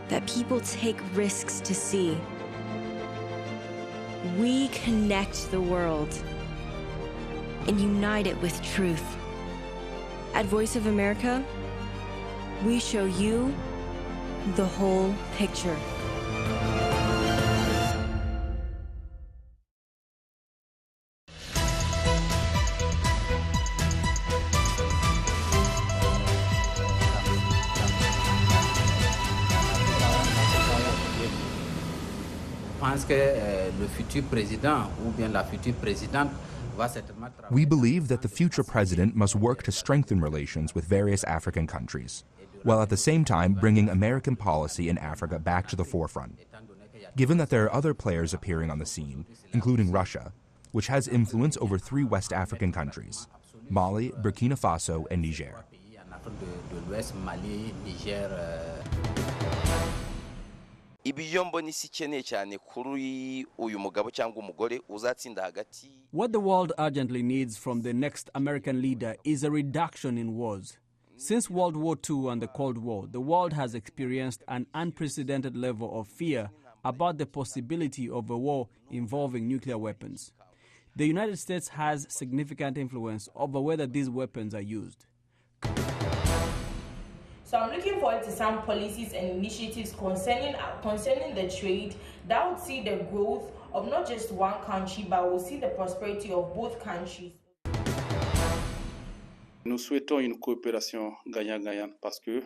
that people take risks to see. We connect the world and unite it with truth. At Voice of America, we show you the whole picture. We believe that the future president must work to strengthen relations with various African countries, while at the same time bringing American policy in Africa back to the forefront. Given that there are other players appearing on the scene, including Russia, which has influence over 3 West African countries, Mali, Burkina Faso, and Niger. What the world urgently needs from the next American leader is a reduction in wars. Since World War II and the Cold War, the world has experienced an unprecedented level of fear about the possibility of a war involving nuclear weapons. The United States has significant influence over whether these weapons are used. So I'm looking forward to some policies and initiatives concerning the trade that would see the growth of not just one country, but will see the prosperity of both countries. Nous souhaitons une coopération gagnant-gagnant parce que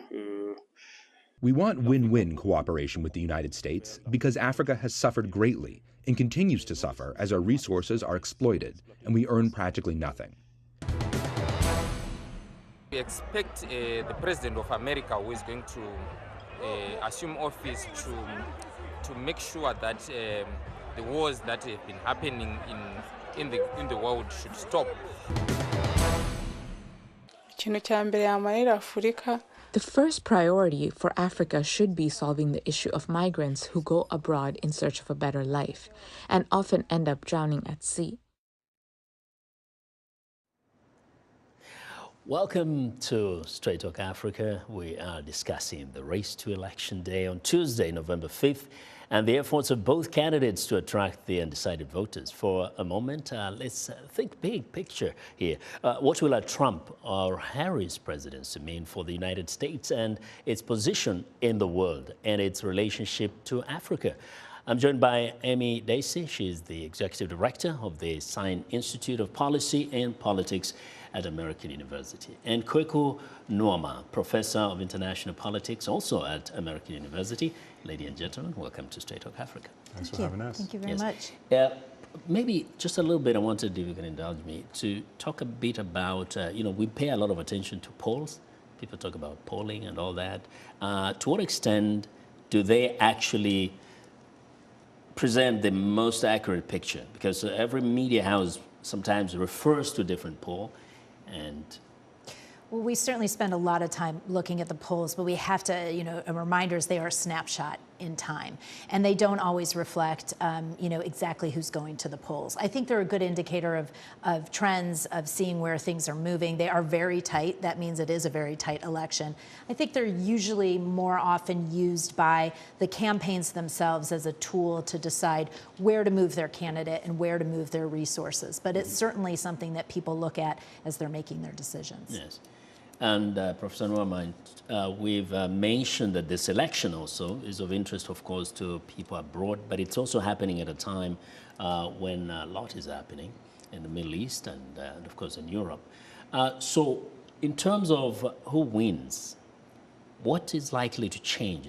we want win-win cooperation with the United States because Africa has suffered greatly and continues to suffer as our resources are exploited and we earn practically nothing. We expect the President of America, who is going to assume office, to make sure that the wars that have been happening in the world should stop. The first priority for Africa should be solving the issue of migrants who go abroad in search of a better life and often end up drowning at sea. Welcome to Straight Talk Africa. We are discussing the race to Election Day on Tuesday, November 5th, and the efforts of both candidates to attract the undecided voters. For a moment, let's think big picture here. What will a Trump or Harris presidency mean for the United States and its position in the world and its relationship to Africa? I'm joined by Amy Dacey. She is the Executive Director of the Sine Institute of Policy and Politics at American University, and Kwaku Nuamah, Professor of International Politics, also at American University. Ladies and gentlemen, welcome to Straight Talk Africa. Thanks for having us. Thank you very much. Maybe just a little bit, I wanted, if you can indulge me, to talk a bit about, we pay a lot of attention to polls. People talk about polling and all that. To what extent do they actually present the most accurate picture? Because every media house sometimes refers to a different poll. And well, we certainly spend a lot of time looking at the polls, but we have to, a reminder is they are a snapshot in time, and they don't always reflect, exactly who's going to the polls. I think they're a good indicator of trends, of seeing where things are moving. They are very tight. That means it is a very tight election. I think they're usually more often used by the campaigns themselves as a tool to decide where to move their candidate and where to move their resources. But it's certainly something that people look at as they're making their decisions. Yes. And Professor Nuamah, we've mentioned that this election also is of interest, of course, to people abroad, but it's also happening at a time when a lot is happening in the Middle East and of course, in Europe. So in terms of who wins, what is likely to change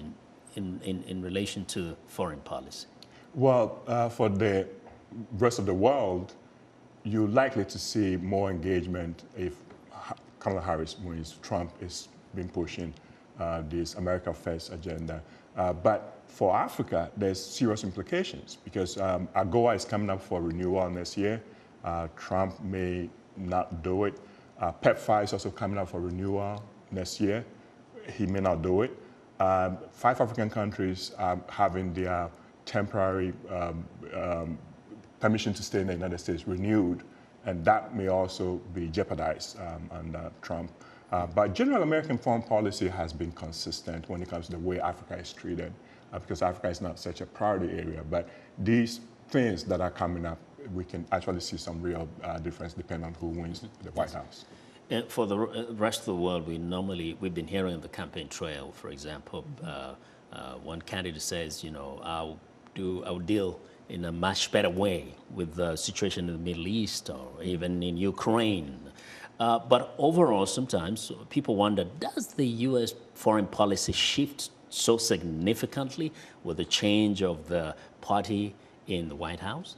in relation to foreign policy? Well, for the rest of the world, you're likely to see more engagement if Kamala Harris wins. Trump has been pushing this America First agenda. But for Africa, there's serious implications because AGOA is coming up for renewal next year. Trump may not do it. PEPFAR is also coming up for renewal next year. He may not do it. 5 African countries are having their temporary permission to stay in the United States renewed, and that may also be jeopardized under Trump. But general American foreign policy has been consistent when it comes to the way Africa is treated, because Africa is not such a priority area. But these things that are coming up, we can actually see some real difference depending on who wins the White House. And for the rest of the world, we've been hearing on the campaign trail, for example, one candidate says, you know, I'll deal in a much better way with the situation in the Middle East or even in Ukraine. But overall, sometimes people wonder, does the U.S. foreign policy shift so significantly with the change of the party in the White House?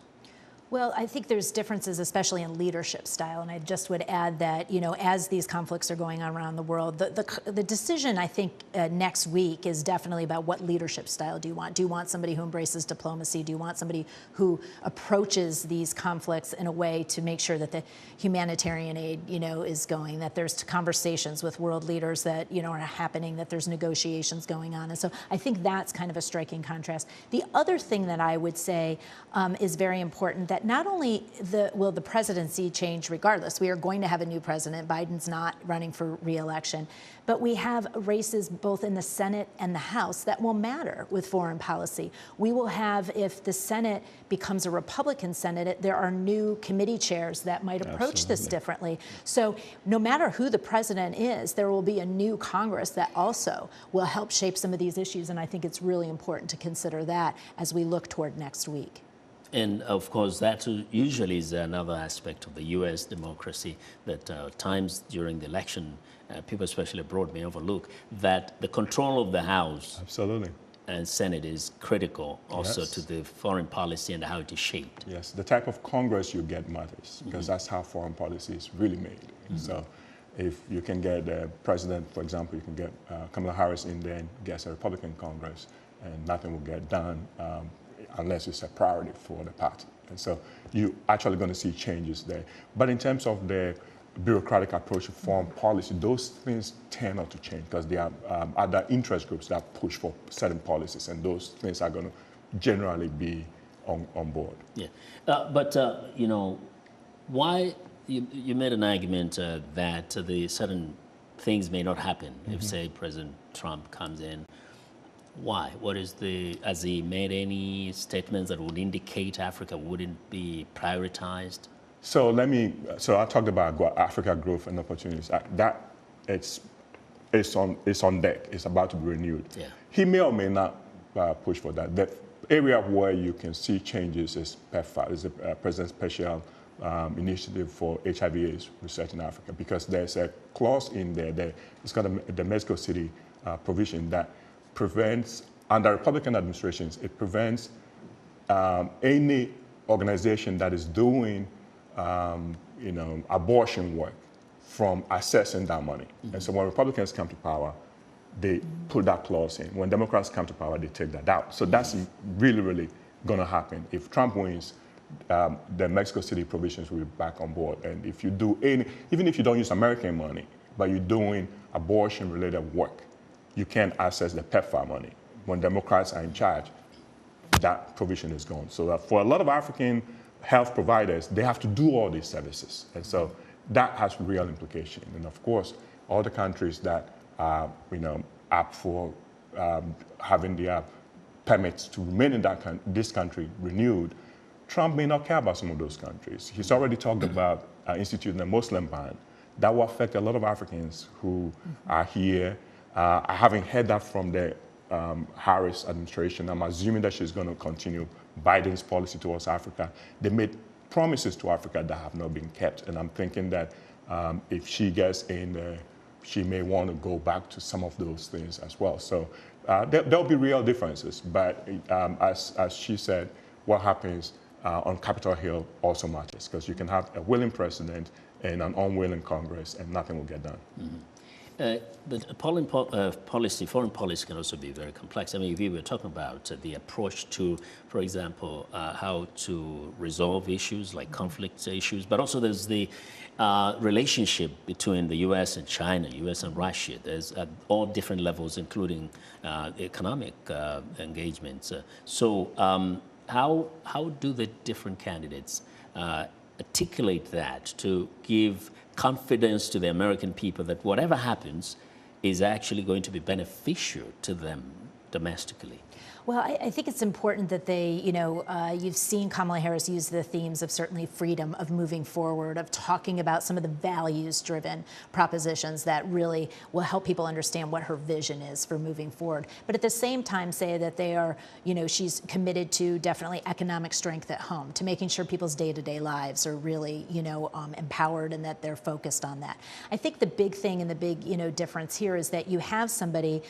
Well, I think there's differences, especially in leadership style, and I just would add that, you know, as these conflicts are going on around the world, the decision, I think, next week is definitely about what leadership style do you want? Do you want somebody who embraces diplomacy? Do you want somebody who approaches these conflicts in a way to make sure that the humanitarian aid, you know, is going, that there's conversations with world leaders that, you know, are happening, that there's negotiations going on? And so I think that's kind of a striking contrast. The other thing that I would say is very important, that not only will the presidency change regardless, we are going to have a new president, Biden's not running for re-election, but we have races both in the Senate and the House that will matter with foreign policy. We will have, if the Senate becomes a Republican Senate, there are new committee chairs that might approach this differently. So no matter who the president is, there will be a new Congress that also will help shape some of these issues, and I think it's really important to consider that as we look toward next week. And of course, that usually is another aspect of the U.S. democracy that times during the election, people especially abroad may overlook, that the control of the House and Senate is critical also to the foreign policy and how it is shaped. Yes, the type of Congress you get matters, because that's how foreign policy is really made. So if you can get the president, for example, you can get Kamala Harris in there and gets a Republican Congress, and nothing will get done unless it's a priority for the party. And so you're actually going to see changes there. But in terms of the bureaucratic approach to foreign policy, those things tend not to change because there are other interest groups that push for certain policies, and those things are going to generally be on board. Yeah, but you know, why you made an argument that the certain things may not happen if, say, President Trump comes in. Why? Has he made any statements that would indicate Africa wouldn't be prioritized? So I talked about Africa growth and opportunities. That it's on deck. It's about to be renewed. Yeah. He may or may not push for that. The area where you can see changes is PEPFAR, is the President's Special Initiative for HIV/AIDS research in Africa, because there's a clause in there. It's called the Mexico City provision that prevents, under Republican administrations, it prevents any organization that is doing, abortion work from accessing that money. And so when Republicans come to power, they put that clause in. When Democrats come to power, they take that out. So that's really, really going to happen. If Trump wins, the Mexico City provisions will be back on board. And if you do even if you don't use American money, but you're doing abortion-related work, you can't access the PEPFAR money. When Democrats are in charge, that provision is gone. So for a lot of African health providers, they have to do all these services. And so that has real implication. And of course, all the countries that are, up for having their permits to remain in this country renewed, Trump may not care about some of those countries. He's already talked about instituting a Muslim ban. That will affect a lot of Africans who are here. I haven't heard that from the Harris administration. I'm assuming that she's going to continue Biden's policy towards Africa. They made promises to Africa that have not been kept. And I'm thinking that if she gets in there, she may want to go back to some of those things as well. So there'll be real differences. But as she said, what happens on Capitol Hill also matters, because you can have a willing president and an unwilling Congress and nothing will get done. But foreign policy can also be very complex. I mean, we were talking about the approach to, for example, how to resolve issues like conflict issues, but also there's the relationship between the U.S. and China, U.S. and Russia. There's at all different levels, including economic engagements. So how do the different candidates articulate that, to give confidence to the American people that whatever happens is actually going to be beneficial to them domestically? Well, I think it's important that they, you've seen Kamala Harris use the themes of certainly freedom, of moving forward, of talking about some of the values-driven propositions that really will help people understand what her vision is for moving forward. But at the same time, say that they are, she's committed to definitely economic strength at home, to making sure people's day-to-day lives are really, empowered and that they're focused on that. I think the big thing and the big, difference here is that you have somebody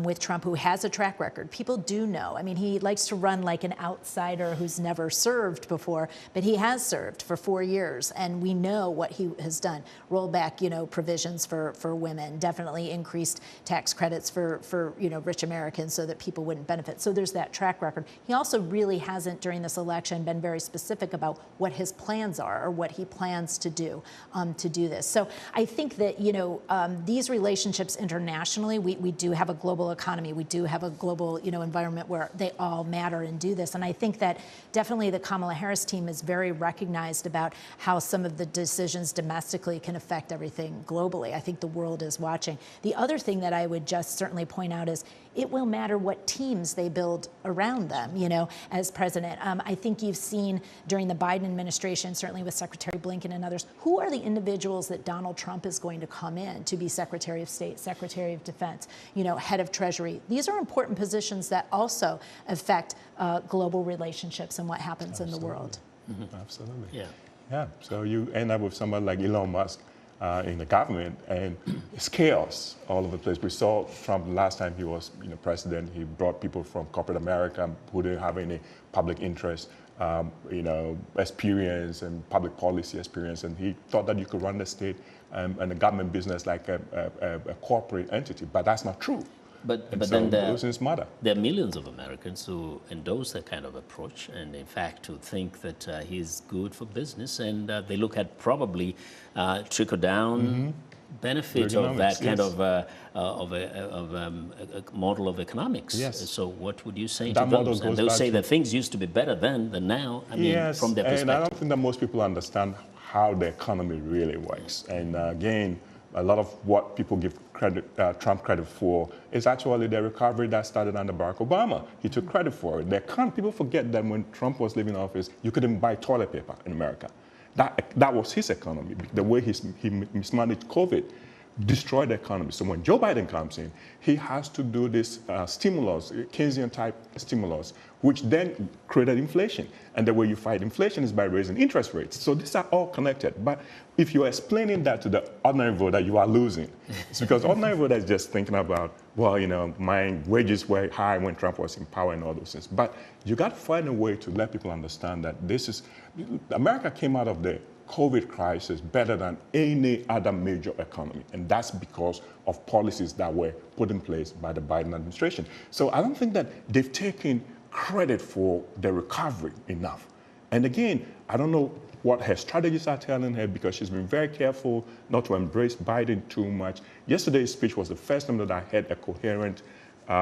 with Trump who has a track record. People do know. I mean, he likes to run like an outsider who's never served before, but he has served for 4 years, and we know what he has done. Roll back, provisions for women, definitely increased tax credits for rich Americans so that people wouldn't benefit. So there's that track record. He also really hasn't, during this election, been very specific about what his plans are or what he plans to do this. So I think that, these relationships internationally, we do have a global economy. We do have a global, environment where they all matter and do this. And I think that definitely the Kamala Harris team is very recognized about how some of the decisions domestically can affect everything globally. I think the world is watching. The other thing that I would just certainly point out is it will matter what teams they build around them, as president. I think you've seen during the Biden administration, certainly with Secretary Blinken and others, who are the individuals that Donald Trump is going to come in to be Secretary of State, Secretary of Defense, head of Treasury. These are important positions that also affect global relationships and what happens in the world. Mm-hmm. Absolutely. Yeah. Yeah. So you end up with someone like Elon Musk in the government, and it's chaos all over the place. We saw Trump last time he was president. He brought people from corporate America who didn't have any public interest, experience and public policy experience, and he thought that you could run the state and the government business like a corporate entity, but that's not true. But so then there are millions of Americans who endorse that kind of approach, and in fact to think that he's good for business, and they look at probably trickle-down benefit of that kind of a model of economics. Yes. So what would you say to those? And they'll say that things used to be better then than now. I mean, from their perspective. And I don't think that most people understand how the economy really works. And again, a lot of what people give Trump credit for is actually the recovery that started under Barack Obama. He took credit for it. People forget that when Trump was leaving office, you couldn't buy toilet paper in America. That was his economy. The way he mismanaged COVID destroyed the economy. So when Joe Biden comes in, he has to do this stimulus, Keynesian-type stimulus, which then created inflation. And the way you fight inflation is by raising interest rates. So these are all connected. But if you're explaining that to the ordinary voter, you are losing. It's because ordinary voter is just thinking about, well, my wages were high when Trump was in power and all those things. But you got to find a way to let people understand that America came out of the COVID crisis better than any other major economy. And that's because of policies that were put in place by the Biden administration. So I don't think that they've taken credit for the recovery enough. And again, I don't know what her strategies are telling her, because she's been very careful not to embrace Biden too much. Yesterday's speech was the first time that I heard a coherent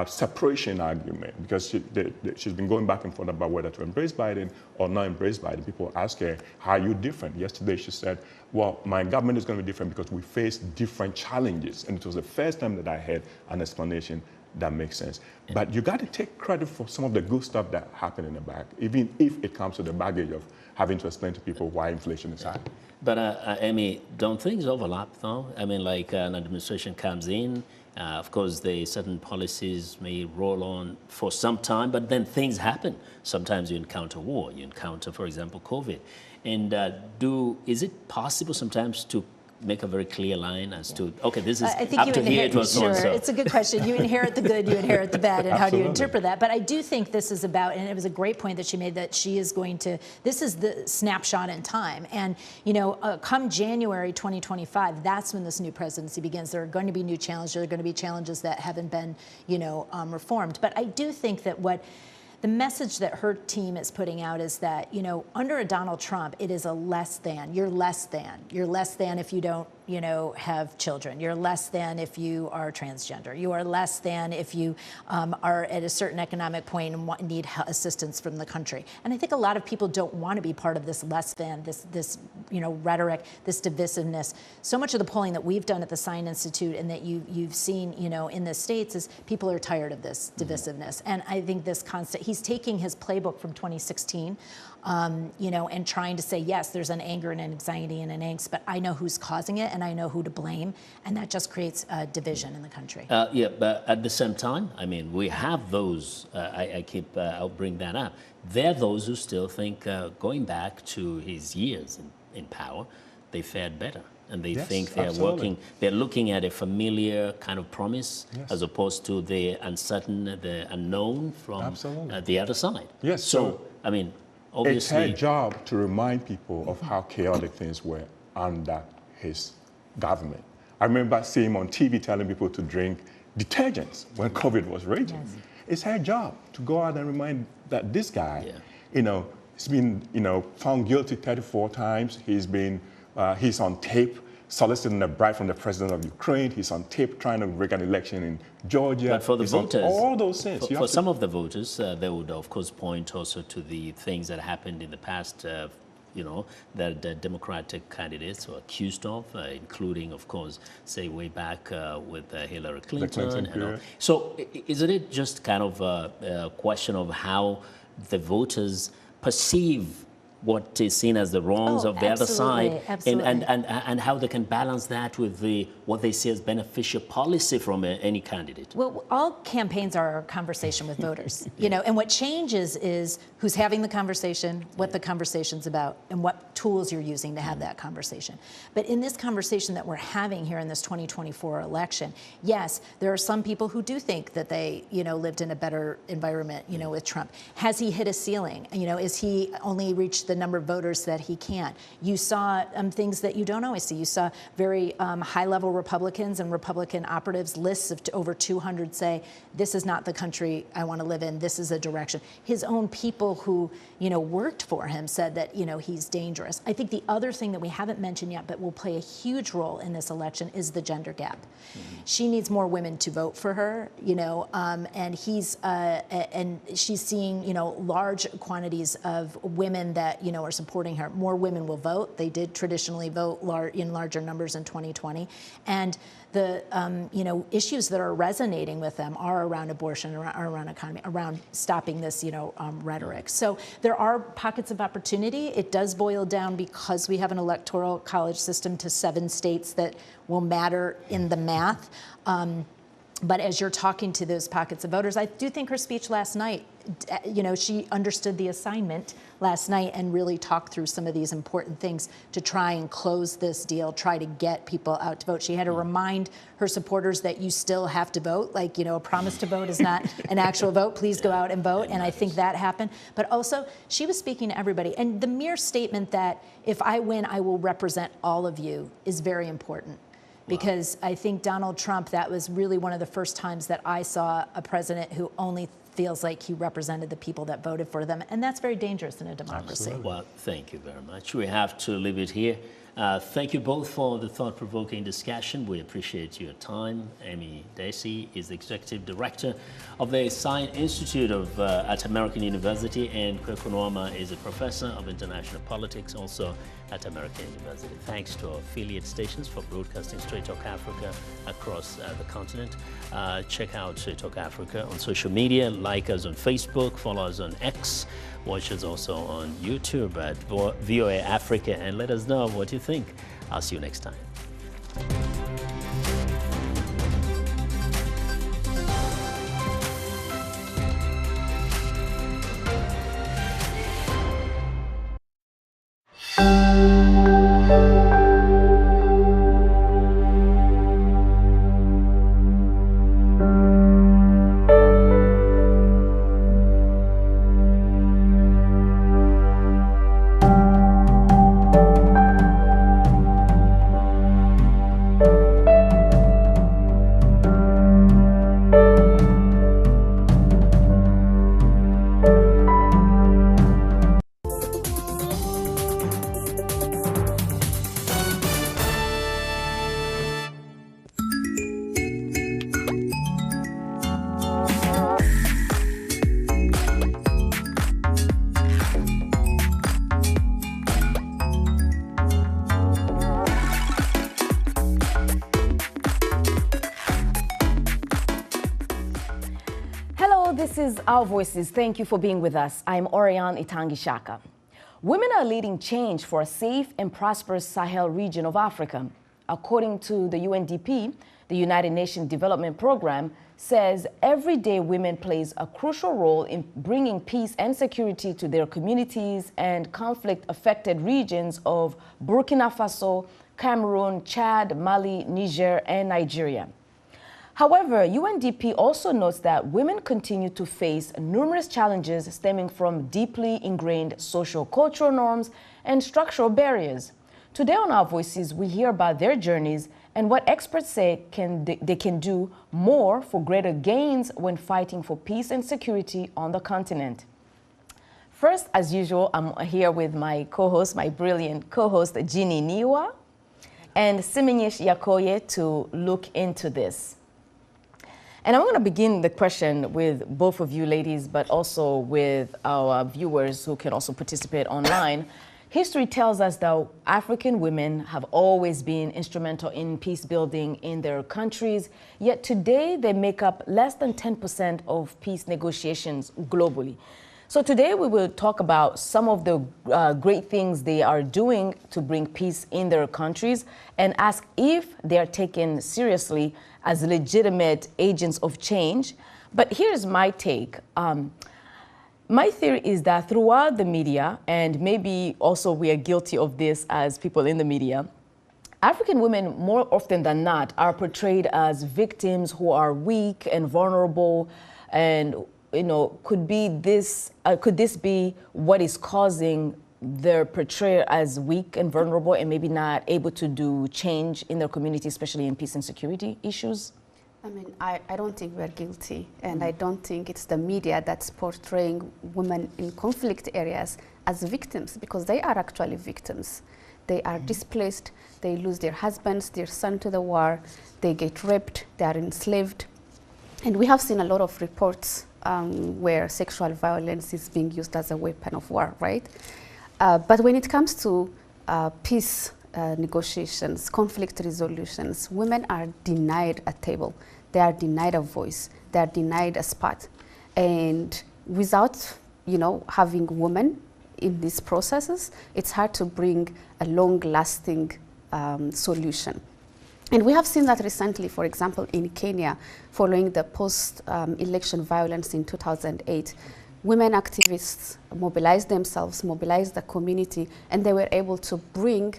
separation argument, because she's been going back and forth about whether to embrace Biden or not embrace Biden. People ask her, how are you different? Yesterday she said, well, my government is going to be different because we face different challenges. And it was the first time that I heard an explanation that makes sense. But you got to take credit for some of the good stuff that happened in the back, even if it comes to the baggage of having to explain to people why inflation is high. But Amy, don't things overlap though? I mean, like an administration comes in, of course, certain policies may roll on for some time, but then things happen. Sometimes you encounter war, you encounter, for example, COVID. And is it possible sometimes to make a very clear line as to, okay, this is up to here to so and so? It's a good question. You inherit the good, you inherit the bad, and how do you interpret that? But I do think this is about, and it was a great point that she made, that she is going to, this is the snapshot in time. And, come January 2025, that's when this new presidency begins. There are going to be new challenges. There are going to be challenges that haven't been, reformed. But I do think that the message that her team is putting out is that, under a Donald Trump, it is a less than. You're less than. You're less than if you don't have children. You're less than if you are transgender. You are less than if you are at a certain economic point and need assistance from the country. And I think a lot of people don't want to be part of this less than, this rhetoric, this divisiveness. So much of the polling that we've done at the Sine Institute and that you've seen, in the States is people are tired of this divisiveness. And I think this constant, he's taking his playbook from 2016, and trying to say, yes, there's an anger and an anxiety and an angst, but I know who's causing it and I know who to blame, and that just creates division in the country. Yeah, but at the same time, I mean, we have those, I'll bring that up. There are those who still think, going back to his years in power, they fared better. And they think they're working, they're looking at a familiar kind of promise as opposed to the uncertain, the unknown from the other side. Yes. So, I mean, obviously, it's her job to remind people of how chaotic things were under his government. I remember seeing him on TV telling people to drink detergents when COVID was raging. Yes. It's her job to go out and remind that this guy, he's been, found guilty 34 times. He's on tape soliciting a bribe from the president of Ukraine. He's on tape trying to rig an election in Georgia. But for the voters, all those things. For some of the voters, they would, of course, point also to the things that happened in the past, that the Democratic candidates were accused of, including, of course, say, way back with Hillary Clinton. And all. So isn't it just kind of a question of how the voters perceive what is seen as the wrongs of the other side, and how they can balance that with what they see as beneficial policy from any candidate? Well, all campaigns are a conversation with voters, and what changes is who's having the conversation, what the conversation's about, and what tools you're using to have that conversation. But in this conversation that we're having here in this 2024 election, yes, there are some people who do think that they, lived in a better environment, with Trump. Has he hit a ceiling? Is he only reached the number of voters that he can? You saw things that you don't always see. You saw very high-level Republicans and Republican operatives, lists of over 200 say, this is not the country I want to live in, this is a direction. His own people who, worked for him said that, he's dangerous. I think the other thing that we haven't mentioned yet, but will play a huge role in this election is the gender gap. She needs more women to vote for her, and she's seeing, large quantities of women that, are supporting her. More women will vote. They did traditionally vote in larger numbers in 2020. And the issues that are resonating with them are around abortion, around economy, around stopping this rhetoric. So there are pockets of opportunity. It does boil down, because we have an electoral college system, to 7 states that will matter in the math. But as you're talking to those pockets of voters, I do think her speech last night, she understood the assignment last night and really talked through some of these important things to try and close this deal, try to get people out to vote. She had to remind her supporters that you still have to vote. Like, a promise to vote is not an actual vote. Please go out and vote. And I think that happened. But also, she was speaking to everybody. And the mere statement that if I win, I will represent all of you is very important. Because I think Donald Trump, that was really one of the first times that I saw a president who only feels like he represented the people that voted for them. And that's very dangerous in a democracy. Absolutely. Well, thank you very much. We have to leave it here. Thank you both for the thought-provoking discussion. We appreciate your time. Amy Dacey is the Executive Director of the Sine Institute at American University, and Kwaku Nuamah is a Professor of International Politics, also at American University. Thanks to our affiliate stations for broadcasting Straight Talk Africa across the continent. Check out Straight Talk Africa on social media. Like us on Facebook. Follow us on X. Watch us also on YouTube at VOA Africa, and let us know what you think. I'll see you next time. Our Voices, thank you for being with us. I'm Orion Itangishaka. Women are leading change for a safe and prosperous Sahel region of Africa. According to the UNDP, the United Nations Development Program says everyday women plays a crucial role in bringing peace and security to their communities and conflict-affected regions of Burkina Faso, Cameroon, Chad, Mali, Niger, and Nigeria. However, UNDP also notes that women continue to face numerous challenges stemming from deeply ingrained social cultural norms and structural barriers. Today on Our Voices, we hear about their journeys and what experts say they can do more for greater gains when fighting for peace and security on the continent. First, as usual, I'm here with my co-host, my brilliant co-host, Ginny Niwa, and Simenyesh Yakoye to look into this. And I'm going to begin the question with both of you ladies, but also with our viewers who can also participate online. History tells us that African women have always been instrumental in peace building in their countries, yet today they make up less than 10% of peace negotiations globally. So today we will talk about some of the great things they are doing to bring peace in their countries and ask if they are taken seriously as legitimate agents of change. But here's my take. My theory is that throughout the media, and maybe also we are guilty of this as people in the media, African women more often than not are portrayed as victims who are weak and vulnerable, and could this be what is causing their portrayal as weak and vulnerable and maybe not able to do change in their community, especially in peace and security issues? I mean, I don't think we're guilty, and I don't think it's the media that's portraying women in conflict areas as victims, because they are actually victims. They are displaced, they lose their husbands, their son to the war, they get raped, they are enslaved. And we have seen a lot of reports where sexual violence is being used as a weapon of war, right? But when it comes to peace negotiations, conflict resolutions, women are denied a table. They are denied a voice. They are denied a spot. And without, having women in these processes, it's hard to bring a long-lasting solution. And we have seen that recently, for example, in Kenya, following the post-election violence in 2008. Women activists mobilized themselves, mobilized the community, and they were able to bring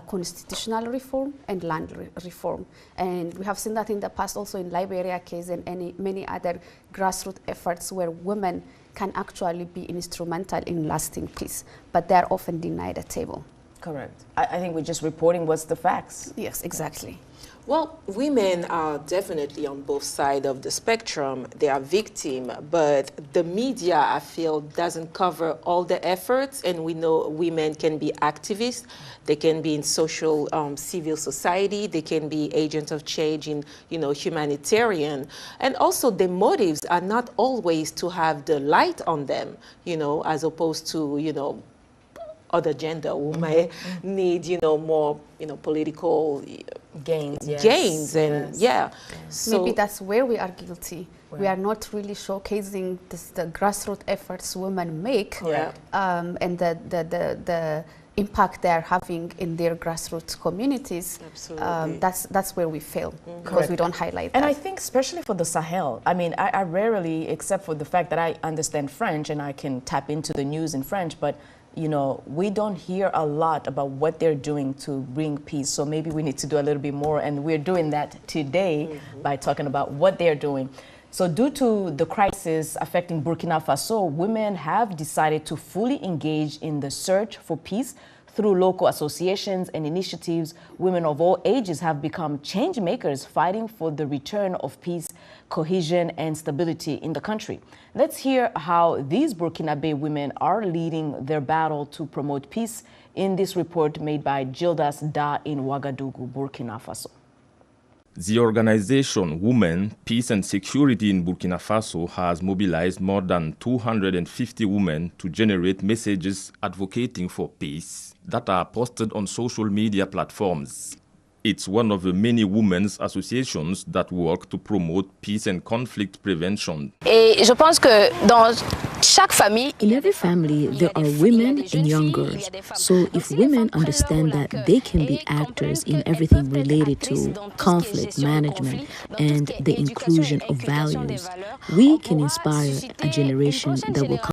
constitutional reform and land reform. And we have seen that in the past also in Liberia case and many other grassroots efforts where women can actually be instrumental in lasting peace, but they're often denied a table. Correct. I think we're just reporting what's the facts. Yes, exactly. Well, women are definitely on both sides of the spectrum. They are victims, but the media, I feel, doesn't cover all the efforts. And we know women can be activists. They can be in social, civil society. They can be agents of change in, humanitarian. And also the motives are not always to have the light on them, as opposed to, other gender who may need, more, political gains. Yes. Gains, and yes. So maybe that's where we are guilty. Right. We are not really showcasing the grassroots efforts women make, and the impact they are having in their grassroots communities. Absolutely. That's where we fail, because we don't highlight that. And I think especially for the Sahel, I mean, I rarely, except for the fact that I understand French and I can tap into the news in French, but we don't hear a lot about what they're doing to bring peace. So maybe we need to do a little bit more, and we're doing that today by talking about what they're doing. So due to the crisis affecting Burkina Faso, women have decided to fully engage in the search for peace. Through local associations and initiatives, women of all ages have become change makers, fighting for the return of peace, cohesion, and stability in the country. Let's hear how these Burkinabe women are leading their battle to promote peace in this report made by Gildas Da in Ouagadougou, Burkina Faso. The organization Women, Peace and Security in Burkina Faso has mobilized more than 250 women to generate messages advocating for peace that are posted on social media platforms. It's one of the many women's associations that work to promote peace and conflict prevention. Et je pense que dans chaque famille, in every family, there are women and young girls. So if women understand that they can be actors in everything related to conflict management and the inclusion of values, we can inspire a generation that will come